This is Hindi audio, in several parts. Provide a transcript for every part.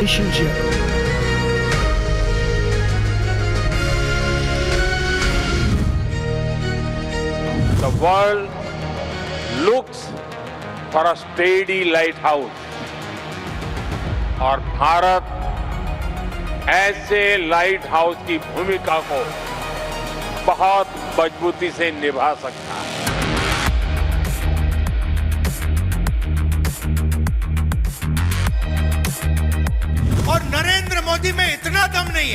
relationship. The world looks for a steady lighthouse और भारत ऐसे लाइट हाउस की भूमिका को बहुत मजबूती से निभा सकता है। और नरेंद्र मोदी में इतना दम नहीं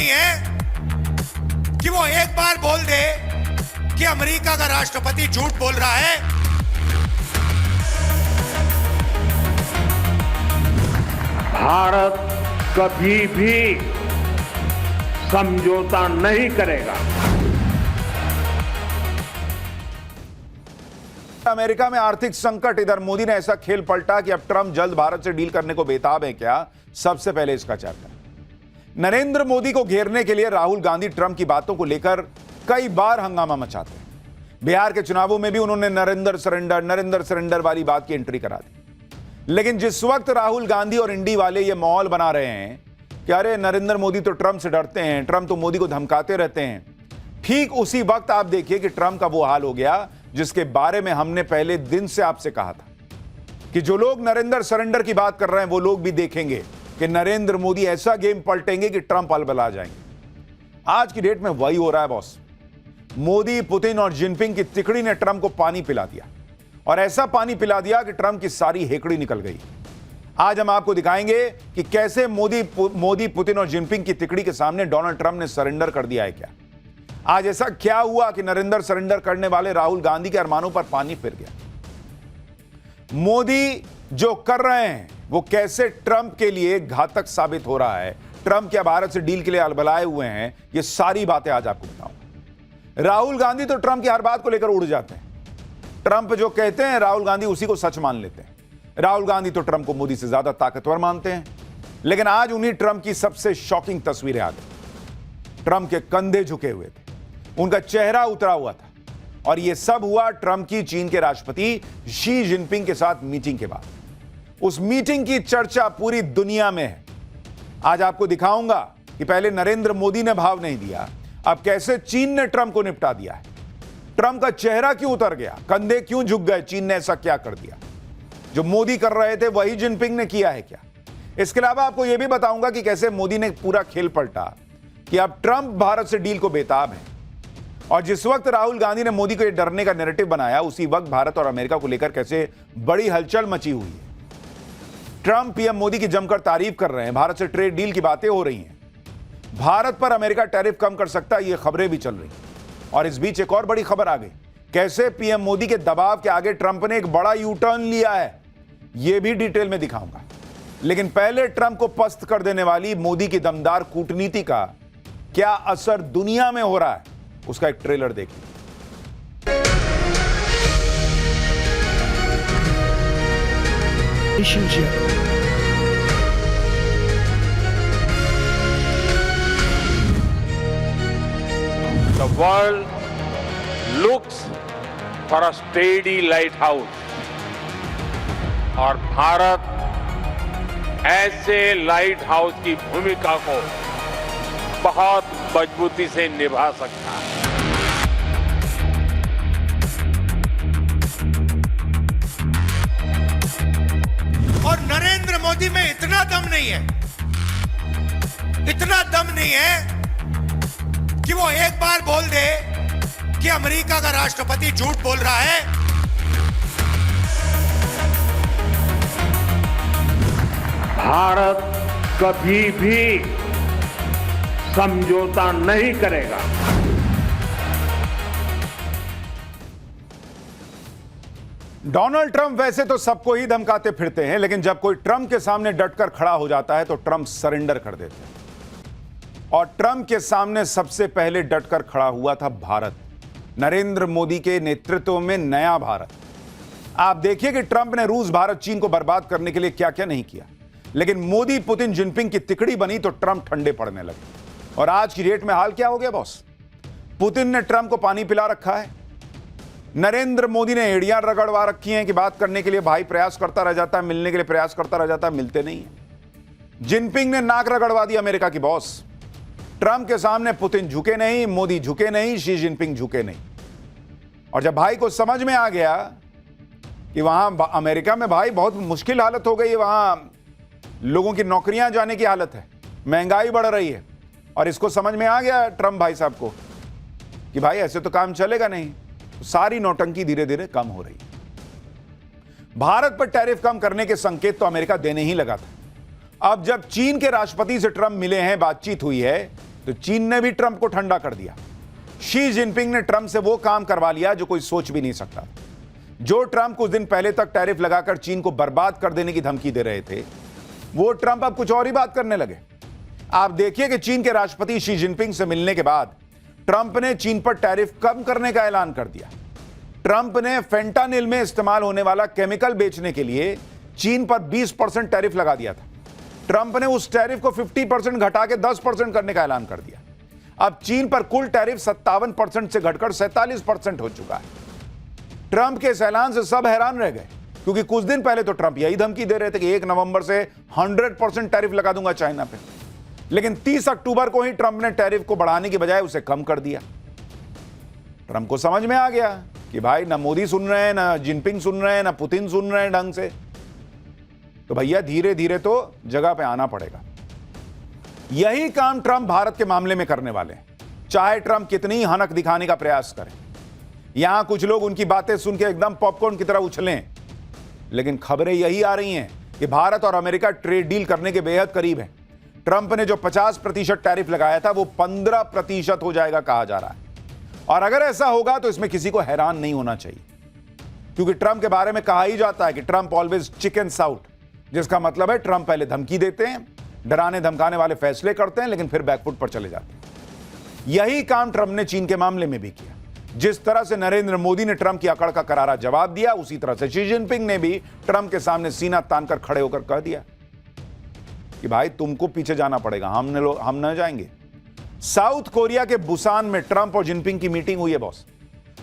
है कि वो एक बार बोल दे कि अमेरिका का राष्ट्रपति झूठ बोल रहा है। भारत कभी भी समझौता नहीं करेगा। अमेरिका में आर्थिक संकट, इधर मोदी ने ऐसा खेल पलटा कि अब ट्रंप जल्द भारत से डील करने को बेताब है क्या? सबसे पहले इसका चर्चा। नरेंद्र मोदी को घेरने के लिए राहुल गांधी ट्रंप की बातों को लेकर कई बार हंगामा मचाते हैं। बिहार के चुनावों में भी उन्होंने नरेंद्र सरेंडर वाली बात की एंट्री करा दी। लेकिन जिस वक्त राहुल गांधी और इंडी वाले ये माहौल बना रहे हैं कि अरे नरेंद्र मोदी तो ट्रंप से डरते हैं, ट्रंप तो मोदी को धमकाते रहते हैं, ठीक उसी वक्त आप देखिए कि ट्रंप का वो हाल हो गया जिसके बारे में हमने पहले दिन से आपसे कहा था कि जो लोग नरेंद्र सरेंडर की बात कर रहे हैं वो लोग भी देखेंगे कि नरेंद्र मोदी ऐसा गेम पलटेंगे कि ट्रंप अलबला जाएंगे। आज की डेट में वही हो रहा है बॉस। मोदी, पुतिन और जिनपिंग की तिकड़ी ने ट्रंप को पानी पिला दिया और ऐसा पानी पिला दिया कि ट्रंप की सारी हेकड़ी निकल गई। आज हम आपको दिखाएंगे कि कैसे मोदी, पुतिन और जिनपिंग की तिकड़ी के सामने डोनाल्ड ट्रंप ने सरेंडर कर दिया है। क्या आज ऐसा क्या हुआ कि नरेंद्र सरेंडर करने वाले राहुल गांधी के अरमानों पर पानी फिर गया? मोदी जो कर रहे हैं वो कैसे ट्रंप के लिए घातक साबित हो रहा है, ट्रंप क्या भारत से डील के लिए अलबलाए हुए हैं, ये सारी बातें आज आपको बताऊंगा। राहुल गांधी तो ट्रंप की हर बात को लेकर उड़ जाते हैं। ट्रंप जो कहते हैं राहुल गांधी उसी को सच मान लेते हैं। राहुल गांधी तो ट्रंप को मोदी से ज्यादा ताकतवर मानते हैं। लेकिन आज उन्हीं ट्रंप की सबसे शॉकिंग तस्वीरें आ गई। ट्रंप के कंधे झुके हुए थे, उनका चेहरा उतरा हुआ था और यह सब हुआ ट्रंप की चीन के राष्ट्रपति शी जिनपिंग के साथ मीटिंग के बाद। उस मीटिंग की चर्चा पूरी दुनिया में है। आज आपको दिखाऊंगा कि पहले नरेंद्र मोदी ने भाव नहीं दिया, अब कैसे चीन ने ट्रंप को निपटा दिया है। ट्रंप का चेहरा क्यों उतर गया, कंधे क्यों झुक गए, चीन ने ऐसा क्या कर दिया? जो मोदी कर रहे थे वही जिनपिंग ने किया है क्या? इसके अलावा आपको यह भी बताऊंगा कि कैसे मोदी ने पूरा खेल पलटा कि अब ट्रंप भारत से डील को बेताब है। और जिस वक्त राहुल गांधी ने मोदी को यह डरने का नैरेटिव बनाया, उसी वक्त भारत और अमेरिका को लेकर कैसे बड़ी हलचल मची हुई है। ट्रंप पीएम मोदी की जमकर तारीफ कर रहे हैं, भारत से ट्रेड डील की बातें हो रही हैं, भारत पर अमेरिका टैरिफ कम कर सकता है, ये खबरें भी चल रही हैं। और इस बीच एक और बड़ी खबर आ गई, कैसे पीएम मोदी के दबाव के आगे ट्रंप ने एक बड़ा यू टर्न लिया है, यह भी डिटेल में दिखाऊंगा। लेकिन पहले ट्रंप को पस्त कर देने वाली मोदी की दमदार कूटनीति का क्या असर दुनिया में हो रहा है, उसका एक ट्रेलर देखिए। Relationship. The world looks for a steady lighthouse और भारत ऐसे लाइट हाउस की भूमिका को बहुत मजबूती से निभा सकता है। और नरेंद्र मोदी में इतना दम नहीं है कि वो एक बार बोल दे कि अमेरिका का राष्ट्रपति झूठ बोल रहा है। भारत कभी भी समझौता नहीं करेगा। डोनाल्ड ट्रंप वैसे तो सबको ही धमकाते फिरते हैं, लेकिन जब कोई ट्रंप के सामने डटकर खड़ा हो जाता है तो ट्रंप सरेंडर कर देते हैं। और ट्रंप के सामने सबसे पहले डटकर खड़ा हुआ था भारत, नरेंद्र मोदी के नेतृत्व में नया भारत। आप देखिए कि ट्रंप ने रूस, भारत, चीन को बर्बाद करने के लिए क्या क्या नहीं किया, लेकिन मोदी, पुतिन, जिनपिंग की तिकड़ी बनी तो ट्रंप ठंडे पड़ने लगे। और आज की डेट में हाल क्या हो गया बॉस? पुतिन ने ट्रंप को पानी पिला रखा है, नरेंद्र मोदी ने एड़ियां रगड़वा रखी हैं कि बात करने के लिए भाई प्रयास करता रह जाता है, मिलने के लिए प्रयास करता रह जाता है, मिलते नहीं है। जिनपिंग ने नाक रगड़वा दी अमेरिका की बॉस। ट्रंप के सामने पुतिन झुके नहीं, मोदी झुके नहीं, शी जिनपिंग झुके नहीं। और जब भाई को समझ में आ गया कि वहां अमेरिका में भाई बहुत मुश्किल हालत हो गई है, वहां लोगों की नौकरियां जाने की हालत है, महंगाई बढ़ रही है, और इसको समझ में आ गया ट्रंप भाई साहब को कि भाई ऐसे तो काम चलेगा नहीं, तो सारी नौटंकी धीरे धीरे कम हो रही है। भारत पर टैरिफ कम करने के संकेत तो अमेरिका देने ही लगा था। अब जब चीन के राष्ट्रपति से ट्रंप मिले हैं, बातचीत हुई है, तो चीन ने भी ट्रंप को ठंडा कर दिया। शी जिनपिंग ने ट्रंप से वो काम करवा लिया जो कोई सोच भी नहीं सकता। जो ट्रंप कुछ दिन पहले तक टैरिफ लगाकर चीन को बर्बाद कर देने की धमकी दे रहे थे, वो ट्रंप अब कुछ और ही बात करने लगे। आप देखिए कि चीन के राष्ट्रपति शी जिनपिंग से मिलने के बाद ट्रंप ने चीन पर टैरिफ कम करने का ऐलान कर दिया। ट्रंप ने फेंटानिल में इस्तेमाल होने वाला केमिकल बेचने के लिए चीन पर 20% टैरिफ लगा दिया था। ट्रंप ने उस टैरिफ को 50% घटा के 10% करने का ऐलान कर दिया। अब चीन पर कुल टैरिफ 57% से घटकर 47% हो चुका है। ट्रंप के इस ऐलान से सब हैरान रह गए, क्योंकि कुछ दिन पहले तो ट्रंप यही धमकी दे रहे थे कि 1 नवंबर से 100% टैरिफ लगा दूंगा चाइना पे। लेकिन 30 अक्टूबर को ही ट्रंप ने टैरिफ को बढ़ाने की बजाय उसे कम कर दिया। ट्रंप को समझ में आ गया कि भाई ना मोदी सुन रहे हैं, ना जिनपिंग सुन रहे हैं, ना पुतिन सुन रहे हैं ढंग से, तो भैया धीरे धीरे तो जगह पे आना पड़ेगा। यही काम ट्रंप भारत के मामले में करने वाले हैं, चाहे ट्रंप कितनी हनक दिखाने का प्रयास करें। यहां कुछ लोग उनकी बातें सुन के एकदम पॉपकॉर्न की तरह उछलें, लेकिन खबरें यही आ रही हैं कि भारत और अमेरिका ट्रेड डील करने के बेहद करीब हैं। ट्रंप ने जो 50% टैरिफ लगाया था वो 15% हो जाएगा कहा जा रहा है। और अगर ऐसा होगा तो इसमें किसी को हैरान नहीं होना चाहिए, क्योंकि ट्रंप के बारे में कहा ही जाता है कि ट्रंप ऑलवेज चिकन्स आउट, जिसका मतलब है ट्रंप पहले धमकी देते हैं, डराने धमकाने वाले फैसले करते हैं, लेकिन फिर बैकफुट पर चले जाते हैं। यही काम ट्रंप ने चीन के मामले में भी किया। जिस तरह से नरेंद्र मोदी ने ट्रंप की अकड़ का करारा जवाब दिया, उसी तरह से शी जिनपिंग ने भी ट्रंप के सामने सीना तानकर खड़े होकर कह दिया कि भाई तुमको पीछे जाना पड़ेगा, हम न जाएंगे। साउथ कोरिया के बुसान में ट्रंप और जिनपिंग की मीटिंग हुई है बॉस,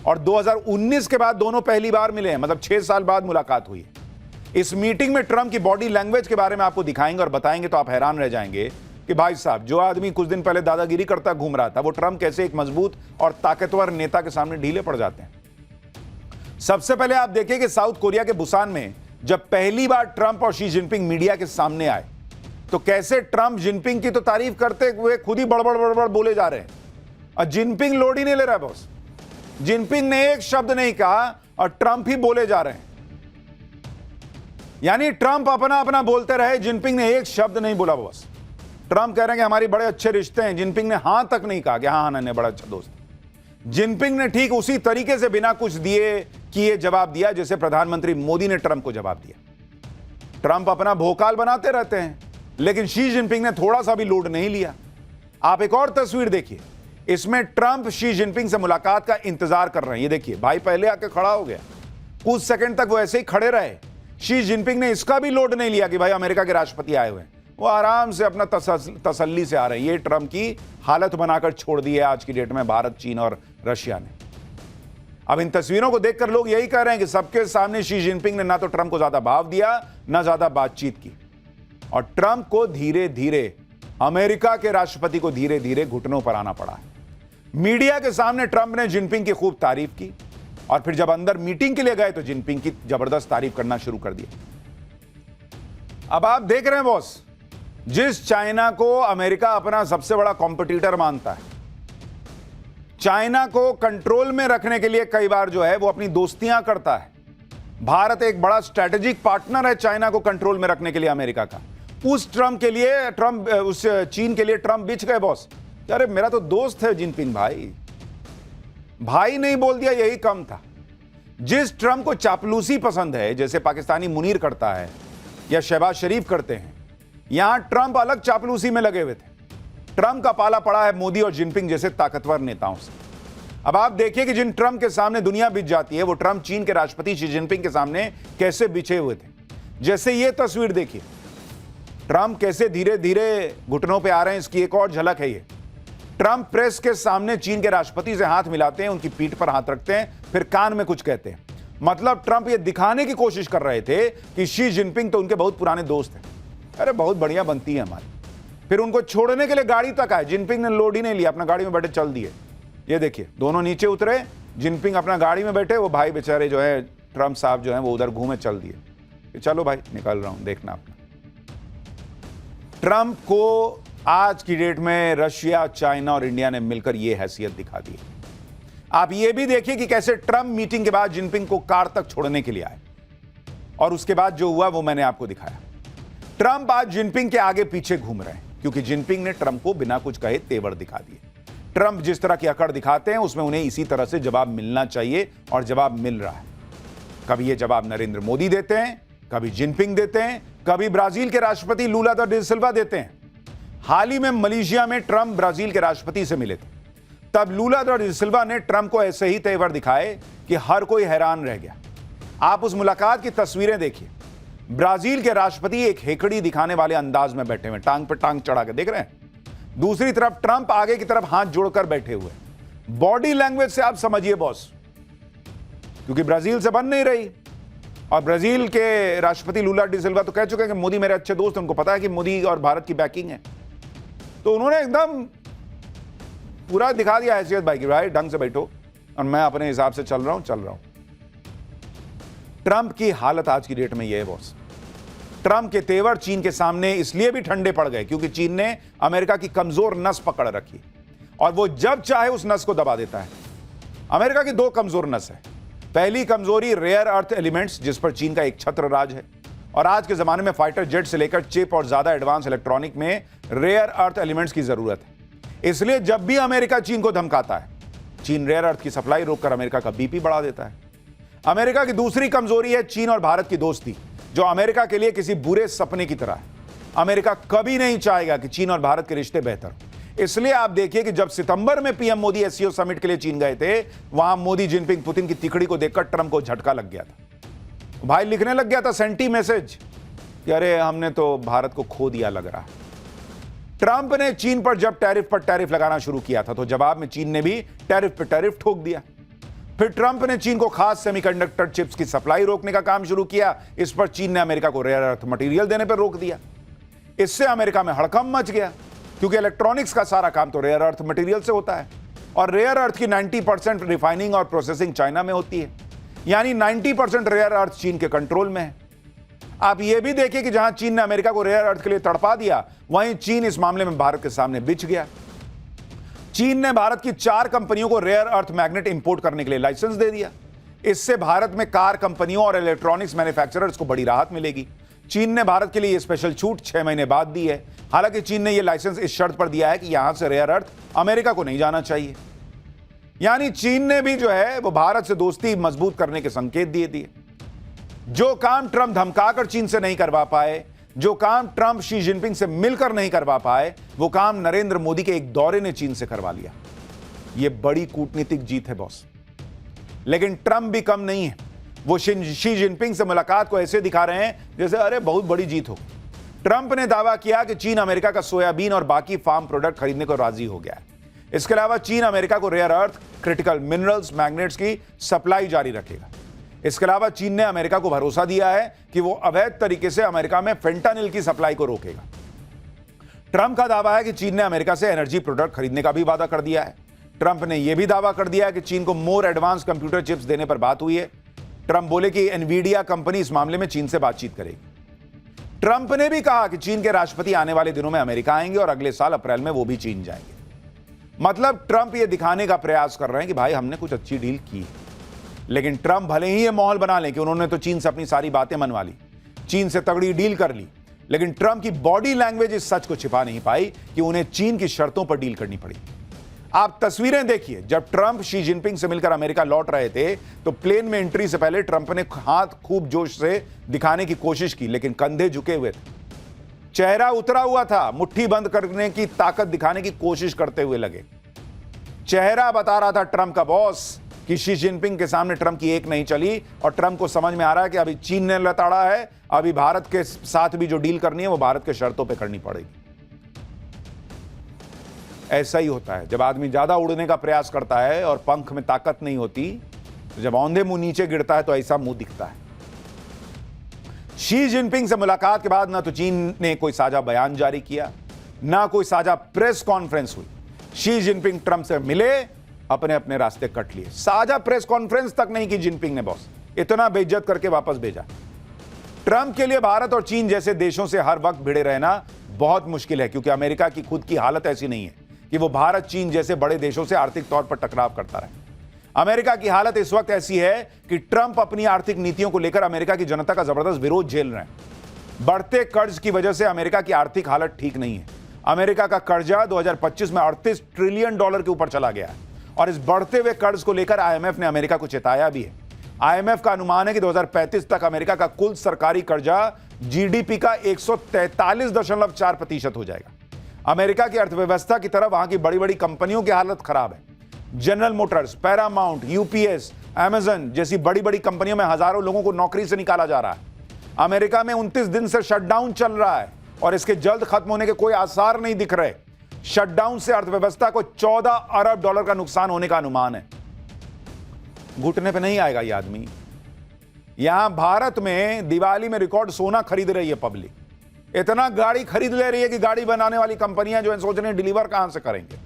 और 2019 के बाद दोनों पहली बार मिले हैं, मतलब 6 साल बाद मुलाकात हुई है। इस मीटिंग में ट्रंप की बॉडी लैंग्वेज के बारे में आपको दिखाएंगे और बताएंगे, तो आप हैरान रह जाएंगे कि भाई साहब, जो आदमी कुछ दिन पहले दादागिरी करता घूम रहा था, वो ट्रंप कैसे एक मजबूत और ताकतवर नेता के सामने ढीले पड़ जाते हैं। सबसे पहले आप देखिए कि साउथ कोरिया के बुसान में जब पहली बार ट्रंप और शी जिनपिंग मीडिया के सामने आए, तो कैसे ट्रंप जिनपिंग की तो तारीफ करते हुए खुद ही बड़बड़ बोले जा रहे हैं, और जिनपिंग लोड ही नहीं ले रहा है बॉस। जिनपिंग ने एक शब्द नहीं कहा और ट्रंप ही बोले जा रहे हैं। यानी ट्रंप अपना अपना बोलते रहे, जिनपिंग ने एक शब्द नहीं बोला बॉस। ट्रंप कह रहे हैं कि हमारी बड़े अच्छे रिश्ते हैं, जिनपिंग ने हां तक नहीं कहा कि हाँ नन्हे बड़ा अच्छा दोस्त। जिनपिंग ने ठीक उसी तरीके से बिना कुछ दिए किए जवाब दिया जैसे प्रधानमंत्री मोदी ने ट्रंप को जवाब दिया। ट्रंप अपना भोकाल बनाते रहते हैं, लेकिन शी जिनपिंग ने थोड़ा सा भी लोड नहीं लिया। आप एक और तस्वीर देखिए, इसमें ट्रंप शी जिनपिंग से मुलाकात का इंतजार कर रहे हैं। ये देखिए, भाई पहले आके खड़ा हो गया, कुछ सेकंड तक वो ऐसे ही खड़े रहे। शी जिनपिंग ने इसका भी लोड नहीं लिया कि भाई अमेरिका के राष्ट्रपति आए हुए हैं, वो आराम से अपना तसल्ली से आ रहे हैं। ये ट्रंप की हालत बनाकर छोड़ दी है आज की डेट में भारत, चीन और रशिया ने। अब इन तस्वीरों को देखकर लोग यही कह रहे हैं कि सबके सामने शी जिनपिंग ने ना तो ट्रंप को ज्यादा भाव दिया, ना ज्यादा बातचीत की, और ट्रंप को धीरे धीरे, अमेरिका के राष्ट्रपति को धीरे धीरे घुटनों पर आना पड़ा है। मीडिया के सामने ट्रंप ने जिनपिंग की खूब तारीफ की, और फिर जब अंदर मीटिंग के लिए गए तो जिनपिंग की जबरदस्त तारीफ करना शुरू कर दिया। अब आप देख रहे हैं बॉस, जिस चाइना को अमेरिका अपना सबसे बड़ा कॉम्पिटिटर मानता है, चाइना को कंट्रोल में रखने के लिए कई बार जो है वो अपनी दोस्तियां करता है। भारत एक बड़ा स्ट्रेटेजिक पार्टनर है चाइना को कंट्रोल में रखने के लिए अमेरिका का। उस चीन के लिए ट्रंप बिछ गए बॉस। अरे मेरा तो दोस्त है जिनपिंग भाई नहीं बोल दिया, यही कम था। जिस ट्रंप को चापलूसी पसंद है, जैसे पाकिस्तानी मुनीर करता है या शहबाज शरीफ करते हैं, यहां ट्रंप अलग चापलूसी में लगे हुए थे। ट्रंप का पाला पड़ा है मोदी और जिनपिंग जैसे ताकतवर नेताओं से। अब आप देखिए कि जिन ट्रंप के सामने दुनिया बिछ जाती है, वो ट्रंप चीन के राष्ट्रपति शी जिनपिंग के सामने कैसे बिछे हुए थे। जैसे ये तस्वीर देखिए, ट्रंप कैसे धीरे धीरे घुटनों पे आ रहे हैं, इसकी एक और झलक है ये। ट्रंप प्रेस के सामने चीन के राष्ट्रपति से हाथ मिलाते हैं, उनकी पीठ पर हाथ रखते हैं, फिर कान में कुछ कहते हैं। मतलब ट्रंप ये दिखाने की कोशिश कर रहे थे कि शी जिनपिंग तो उनके बहुत पुराने दोस्त हैं। अरे बहुत बढ़िया बनती है हमारी। फिर उनको छोड़ने के लिए गाड़ी तक आए, जिनपिंग ने लोड ही नहीं लिया, अपना गाड़ी में बैठे चल दिए। ये देखिए, दोनों नीचे उतरे, जिनपिंग अपना गाड़ी में बैठे, वो भाई बेचारे जो है ट्रंप साहब जो है वो उधर घूमे चल दिए कि चलो भाई निकल रहा हूं, देखना अपना। ट्रंप को आज की डेट में रशिया, चाइना और इंडिया ने मिलकर यह हैसियत दिखा दी। आप यह भी देखिए कि कैसे ट्रंप मीटिंग के बाद जिनपिंग को कार तक छोड़ने के लिए आए और उसके बाद जो हुआ वो मैंने आपको दिखाया। ट्रंप आज जिनपिंग के आगे पीछे घूम रहे हैं क्योंकि जिनपिंग ने ट्रंप को बिना कुछ कहे तेवर दिखा दिए। ट्रंप जिस तरह की अकड़ दिखाते हैं उसमें उन्हें इसी तरह से जवाब मिलना चाहिए और जवाब मिल रहा है। कभी ये जवाब नरेंद्र मोदी देते हैं, कभी जिनपिंग देते हैं, कभी ब्राजील के राष्ट्रपति लूला दा सिल्वा देते हैं। हाल ही में मलेशिया में ट्रंप ब्राजील के राष्ट्रपति से मिले थे, तब लूला दा सिल्वा ने ट्रंप को ऐसे ही तेवर दिखाए कि हर कोई हैरान रह गया। आप उस मुलाकात की तस्वीरें देखिए। ब्राजील के राष्ट्रपति एक हेकड़ी दिखाने वाले अंदाज में बैठे हुए, टांग पे टांग चढ़ा के, देख रहे हैं। दूसरी तरफ ट्रंप आगे की तरफ हाथ जोड़कर बैठे हुए। बॉडी लैंग्वेज से आप समझिए बॉस, क्योंकि ब्राजील से बन नहीं रही। और ब्राजील के राष्ट्रपति लूला डी सिल्वा तो कह चुके हैं कि मोदी मेरे अच्छे दोस्त हैं, उनको पता है कि मोदी और भारत की बैकिंग है। तो उन्होंने एकदम पूरा दिखा दिया हैसियत भाई कि भाई ढंग से बैठो और मैं अपने हिसाब से चल रहा हूं। ट्रंप की हालत आज की डेट में यह है बॉस। ट्रंप के तेवर चीन के सामने इसलिए भी ठंडे पड़ गए क्योंकि चीन ने अमेरिका की कमजोर नस पकड़ रखी और वो जब चाहे उस नस को दबा देता है। अमेरिका की दो कमजोर नस है। पहली कमजोरी रेयर अर्थ एलिमेंट्स, जिस पर चीन का एक छत्र राज है, और आज के जमाने में फाइटर जेट से लेकर चिप और ज्यादा एडवांस इलेक्ट्रॉनिक में रेयर अर्थ एलिमेंट्स की जरूरत है। इसलिए जब भी अमेरिका चीन को धमकाता है, चीन रेयर अर्थ की सप्लाई रोककर अमेरिका का बीपी बढ़ा देता है। अमेरिका की दूसरी कमजोरी है चीन और भारत की दोस्ती, जो अमेरिका के लिए किसी बुरे सपने की तरह है। अमेरिका कभी नहीं चाहेगा कि चीन और भारत के रिश्ते बेहतर हो। इसलिए आप देखिए कि जब सितंबर में पीएम मोदी एससीओ समिट के लिए चीन गए थे, वहां मोदी, जिनपिंग, पुतिन की तिकड़ी को देखकर ट्रंप को झटका लग गया था। भाई लिखने लग गया था सेंटी मैसेज कि अरे हमने तो भारत को खो दिया लग रहा है। ट्रंप ने चीन पर जब टैरिफ पर टैरिफ लगाना शुरू किया था तो जवाब में चीन ने भी टैरिफ पर टैरिफ ठोक दिया। फिर ट्रंप ने चीन को खास सेमीकंडक्टर चिप्स की सप्लाई रोकने का काम शुरू किया। इस पर चीन ने अमेरिका को रेयर अर्थ मटेरियल देने पर रोक दिया। इससे अमेरिका में हड़कंप मच गया क्योंकि इलेक्ट्रॉनिक्स का सारा काम तो रेयर अर्थ मटेरियल से होता है और रेयर अर्थ की 90% रिफाइनिंग और प्रोसेसिंग चाइना में होती है, यानी 90% रेयर अर्थ चीन के कंट्रोल में है। आप यह भी देखिए कि जहां चीन ने अमेरिका को रेयर अर्थ के लिए तड़पा दिया, वहीं चीन इस मामले में भारत के सामने बिछ गया। चीन ने भारत की 4 कंपनियों को रेयर अर्थ मैग्नेट इंपोर्ट करने के लिए लाइसेंस दे दिया। इससे भारत में कार कंपनियों और इलेक्ट्रॉनिक्स मैन्युफैक्चरर्स को बड़ी राहत मिलेगी। चीन ने भारत के लिए यह स्पेशल छूट 6 महीने बाद दी है। हालांकि चीन ने यह लाइसेंस इस शर्त पर दिया है कि यहां से रेयर अर्थ अमेरिका को नहीं जाना चाहिए। यानी चीन ने भी जो है वो भारत से दोस्ती मजबूत करने के संकेत दिए दिए। जो काम ट्रंप धमकाकर चीन से नहीं करवा पाए, जो काम ट्रंप शी जिनपिंग से मिलकर नहीं करवा पाए, वो काम नरेंद्र मोदी के एक दौरे ने चीन से करवा लिया। यह बड़ी कूटनीतिक जीत है बॉस। लेकिन ट्रंप भी कम नहीं है। वो शी जिनपिंग से मुलाकात को ऐसे दिखा रहे हैं जैसे अरे बहुत बड़ी जीत हो। ट्रंप ने दावा किया कि चीन अमेरिका का सोयाबीन और बाकी फार्म प्रोडक्ट खरीदने को राजी हो गया है। इसके अलावा चीन अमेरिका को rare earth, critical minerals, magnets की सप्लाई जारी रखेगा। इसके अलावा चीन ने अमेरिका को भरोसा दिया है कि वो अवैध तरीके से अमेरिका में फेंटानिल की सप्लाई को रोकेगा। ट्रंप का दावा है कि चीन ने अमेरिका से एनर्जी प्रोडक्ट खरीदने का भी वादा कर दिया है। ट्रंप ने यह भी दावा कर दिया है कि चीन को मोर एडवांस कंप्यूटर चिप्स देने पर बात हुई है। ट्रंप बोले कि एनवीडिया कंपनी इस मामले में चीन से बातचीत करेगी। ट्रंप ने भी कहा कि चीन के राष्ट्रपति आने वाले दिनों में अमेरिका आएंगे और अगले साल अप्रैल में वो भी चीन जाएंगे। मतलब ट्रंप ये दिखाने का प्रयास कर रहे हैं कि भाई हमने कुछ अच्छी डील की है। लेकिन ट्रंप भले ही ये माहौल बना लें कि उन्होंने तो चीन से अपनी सारी बातें मनवा ली, चीन से तगड़ी डील कर ली, लेकिन ट्रंप की बॉडी लैंग्वेज इस सच को छिपा नहीं पाई कि उन्हें चीन की शर्तों पर डील करनी पड़ी। आप तस्वीरें देखिए, जब ट्रंप शी जिनपिंग से मिलकर अमेरिका लौट रहे थे तो प्लेन में एंट्री से पहले ट्रंप ने हाथ खूब जोश से दिखाने की कोशिश की, लेकिन कंधे झुके हुए थे, चेहरा उतरा हुआ था, मुट्ठी बंद करने की ताकत दिखाने की कोशिश करते हुए लगे। चेहरा बता रहा था ट्रंप का बॉस कि शी जिनपिंग के सामने ट्रंप की एक नहीं चली और ट्रंप को समझ में आ रहा है कि अभी चीन ने लताड़ा है, अभी भारत के साथ भी जो डील करनी है वो भारत के शर्तों पे करनी पड़ेगी। ऐसा ही होता है, जब आदमी ज्यादा उड़ने का प्रयास करता है और पंख में ताकत नहीं होती, तो जब औंधे मुंह नीचे गिरता है तो ऐसा मुंह दिखता है। शी जिनपिंग से मुलाकात के बाद ना तो चीन ने कोई साझा बयान जारी किया, ना कोई साझा प्रेस कॉन्फ्रेंस हुई। शी जिनपिंग ट्रंप से मिले, अपने अपने रास्ते कट लिए। साझा प्रेस कॉन्फ्रेंस तक नहीं की जिनपिंग ने बॉस, इतना बेइज्जत करके वापस भेजा। ट्रंप के लिए भारत और चीन जैसे देशों से हर वक्त भिड़े रहना बहुत मुश्किल है, क्योंकि अमेरिका की खुद की हालत ऐसी नहीं है कि वो भारत चीन जैसे बड़े देशों से आर्थिक तौर पर टकराव करता रहे। अमेरिका की हालत इस वक्त ऐसी है कि ट्रंप अपनी आर्थिक नीतियों को लेकर अमेरिका की जनता का जबरदस्त विरोध झेल रहे हैं। बढ़ते कर्ज की वजह से अमेरिका की आर्थिक हालत ठीक नहीं है। अमेरिका का कर्जा 2025 में $38 ट्रिलियन के ऊपर चला गया है, और इस बढ़ते हुए कर्ज को लेकर आईएमएफ ने अमेरिका को चेताया भी है। आईएमएफ का अनुमान है कि 2035 तक अमेरिका का कुल सरकारी कर्जा जीडीपी का 143.4% हो जाएगा। अमेरिका की अर्थव्यवस्था की तरफ वहां की बड़ी बड़ी कंपनियों की हालत खराब है। General Motors, Paramount, UPS, Amazon जैसी बड़ी बड़ी कंपनियों में हजारों लोगों को नौकरी से निकाला जा रहा है। अमेरिका में 29 दिन से शटडाउन चल रहा है और इसके जल्द खत्म होने के कोई आसार नहीं दिख रहे। शटडाउन से अर्थव्यवस्था को $14 अरब का नुकसान होने का अनुमान है। घुटने पे नहीं आएगा ये आदमी। यहां भारत में दिवाली में रिकॉर्ड सोना खरीद रही है पब्लिक, इतना गाड़ी खरीद ले रही है कि गाड़ी बनाने वाली कंपनियां जो है सोच रही हैं डिलीवर कहां से करेंगे।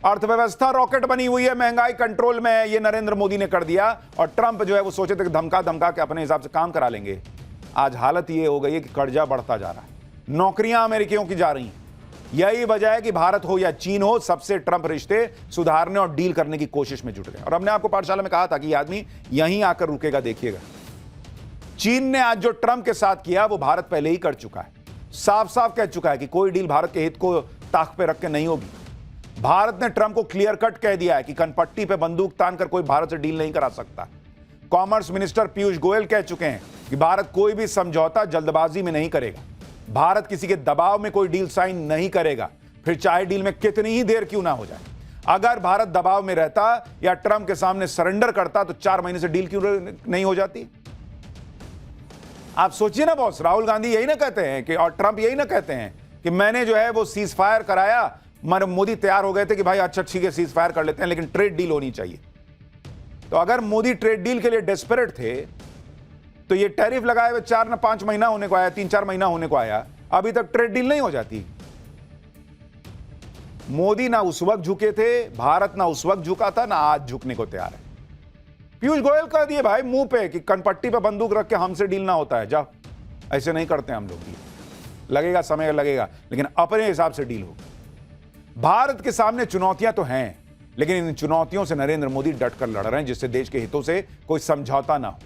अर्थव्यवस्था रॉकेट बनी हुई है, महंगाई कंट्रोल में है, ये नरेंद्र मोदी ने कर दिया। और ट्रंप जो है वो सोचे थे कि धमका धमका के अपने हिसाब से काम करा लेंगे। आज हालत ये हो गई है कि कर्जा बढ़ता जा रहा है, नौकरियां अमेरिकियों की जा रही हैं। यही वजह है कि भारत हो या चीन हो, सबसे ट्रंप रिश्ते सुधारने और डील करने की कोशिश में जुट गए। और हमने आपको पाठशाला में कहा था कि ये आदमी यहीं आकर रुकेगा, देखिएगा। चीन ने आज जो ट्रंप के साथ किया वो भारत पहले ही कर चुका है, साफ साफ कह चुका है कि कोई डील भारत के हित को ताक पे रख के नहीं होगी। भारत ने ट्रंप को क्लियर कट कह दिया है कि कनपट्टी पे बंदूक तान कर कोई भारत से डील नहीं करा सकता। कॉमर्स मिनिस्टर पीयूष गोयल कह चुके हैं कि भारत कोई भी समझौता जल्दबाजी में नहीं करेगा। भारत किसी के दबाव में कोई डील साइन नहीं करेगा, फिर चाहे डील में कितनी ही देर क्यों ना हो जाए। अगर भारत दबाव में रहता या ट्रंप के सामने सरेंडर करता तो 4 महीने से डील क्यों नहीं हो जाती। आप सोचिए ना बॉस, राहुल गांधी यही ना कहते हैं कि, और ट्रंप यही ना कहते हैं कि मैंने जो है वो सीज फायर कराया, मोदी तैयार हो गए थे कि भाई अच्छा ठीक है सीज फायर कर लेते हैं, लेकिन ट्रेड डील होनी चाहिए। तो अगर मोदी ट्रेड डील के लिए डेस्परेट थे तो ये टैरिफ लगाए हुए 4 ना 5 महीना होने को आया, 3-4 महीना होने को आया, अभी तक ट्रेड डील नहीं हो जाती। मोदी ना उस वक्त झुके थे, भारत ना उस वक्त झुका था, ना आज झुकने को तैयार है। पीयूष गोयल कह दिए भाई मुंह पे कि कनपट्टी पे बंदूक रख के हमसे डील ना होता है, जाओ, ऐसे नहीं करते हम लोग। लगेगा समय लगेगा, लेकिन अपने हिसाब से डील होगी। भारत के सामने चुनौतियां तो हैं, लेकिन इन चुनौतियों से नरेंद्र मोदी डटकर लड़ रहे हैं, जिससे देश के हितों से कोई समझौता ना हो।